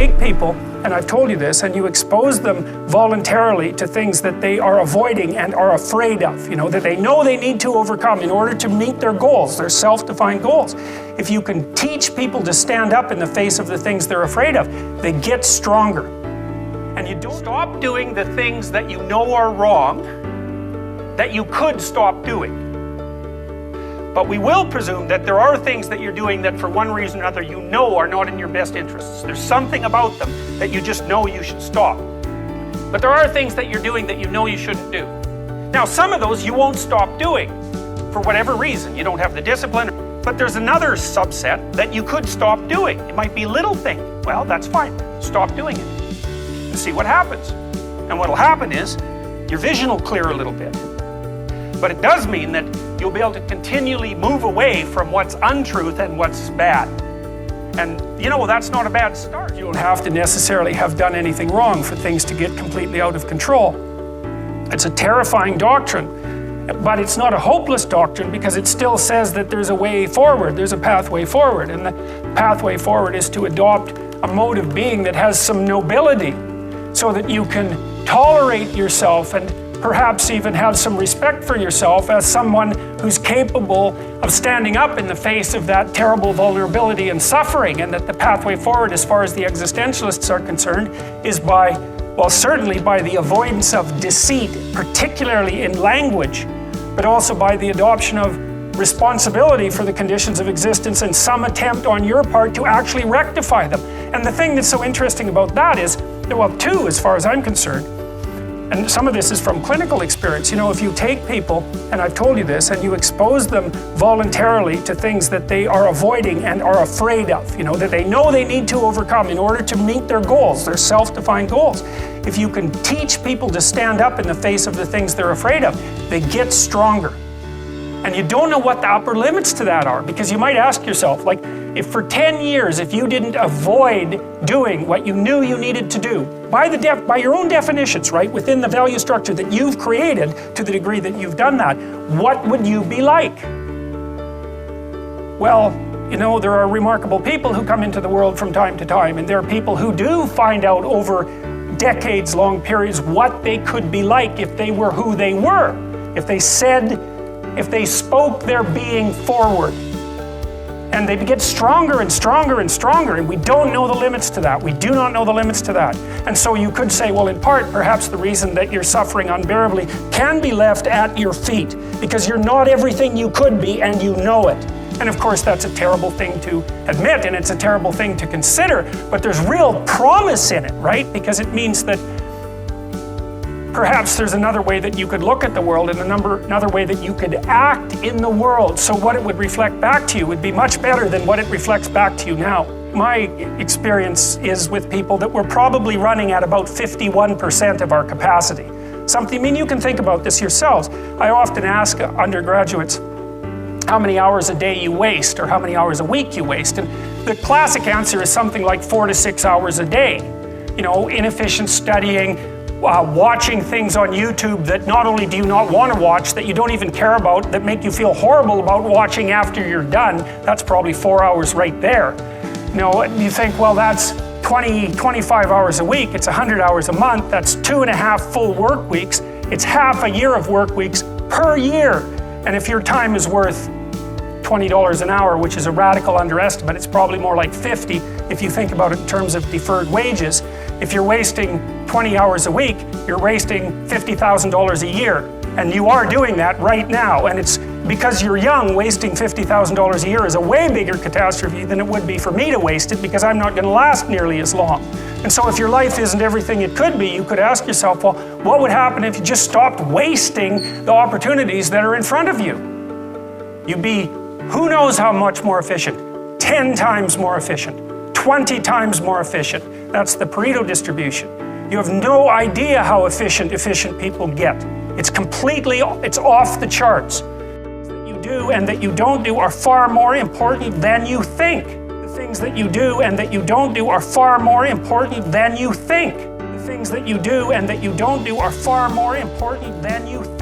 take people, and I've told you this, and you expose them voluntarily to things that they are avoiding and are afraid of, that they know they need to overcome in order to meet their goals, their self-defined goals. If you can teach people to stand up in the face of the things they're afraid of, they get stronger. And you don't stop doing the things that you know are wrong, that you could stop doing. But we will presume that there are things that you're doing that for one reason or another you know are not in your best interests. There's something about them that you just know you should stop. But there are things that you're doing that you know you shouldn't do. Now, some of those you won't stop doing for whatever reason. You don't have the discipline. But there's another subset that you could stop doing. It might be a little thing. Well, that's fine. Stop doing it and see what happens. And what'll happen is your vision will clear a little bit. But it does mean that you'll be able to continually move away from what's untruth and what's bad. And that's not a bad start. You don't have to necessarily have done anything wrong for things to get completely out of control. It's a terrifying doctrine, but it's not a hopeless doctrine because it still says that there's a way forward, there's a pathway forward. And the pathway forward is to adopt a mode of being that has some nobility so that you can tolerate yourself and perhaps even have some respect for yourself as someone who's capable of standing up in the face of that terrible vulnerability and suffering, and that the pathway forward, as far as the existentialists are concerned, is certainly by the avoidance of deceit, particularly in language, but also by the adoption of responsibility for the conditions of existence and some attempt on your part to actually rectify them. And the thing that's so interesting about that is, two, as far as I'm concerned, and some of this is from clinical experience. If you take people, and I've told you this, and you expose them voluntarily to things that they are avoiding and are afraid of, that they know they need to overcome in order to meet their goals, their self-defined goals. If you can teach people to stand up in the face of the things they're afraid of, they get stronger. And you don't know what the upper limits to that are, because you might ask yourself, if for 10 years, if you didn't avoid doing what you knew you needed to do, by your own definitions, right, within the value structure that you've created to the degree that you've done that, what would you be like? Well, there are remarkable people who come into the world from time to time, and there are people who do find out over decades-long periods what they could be like if they were who they were, if they spoke their being forward. And they get stronger and stronger and stronger, and we don't know the limits to that. We do not know the limits to that. And so you could say, well, in part, perhaps the reason that you're suffering unbearably can be left at your feet, because you're not everything you could be, and you know it. And of course, that's a terrible thing to admit, and it's a terrible thing to consider, but there's real promise in it, right? Because it means that perhaps there's another way that you could look at the world and another way that you could act in the world. So what it would reflect back to you would be much better than what it reflects back to you now. My experience is with people that we're probably running at about 51% of our capacity. You can think about this yourselves. I often ask undergraduates how many hours a day you waste or how many hours a week you waste. And the classic answer is something like 4 to 6 hours a day. Inefficient studying, watching things on YouTube that not only do you not want to watch, that you don't even care about, that make you feel horrible about watching after you're done. That's probably 4 hours right there. You think, well, that's 25 hours a week, it's 100 hours a month, that's 2.5 full work weeks, it's half a year of work weeks per year. And if your time is worth $20 an hour, which is a radical underestimate, it's probably more like 50 if you think about it in terms of deferred wages. If you're wasting 20 hours a week, you're wasting $50,000 a year. And you are doing that right now. And it's because you're young, wasting $50,000 a year is a way bigger catastrophe than it would be for me to waste it, because I'm not going to last nearly as long. And so if your life isn't everything it could be, you could ask yourself, well, what would happen if you just stopped wasting the opportunities that are in front of you? You'd be who knows how much more efficient? 10 times more efficient, 20 times more efficient. That's the Pareto distribution. You have no idea how efficient people get. It's off the charts. That you do and that you don't do are far more important than you think. The things that you do and that you don't do are far more important than you think. The things that you do and that you don't do are far more important than you think.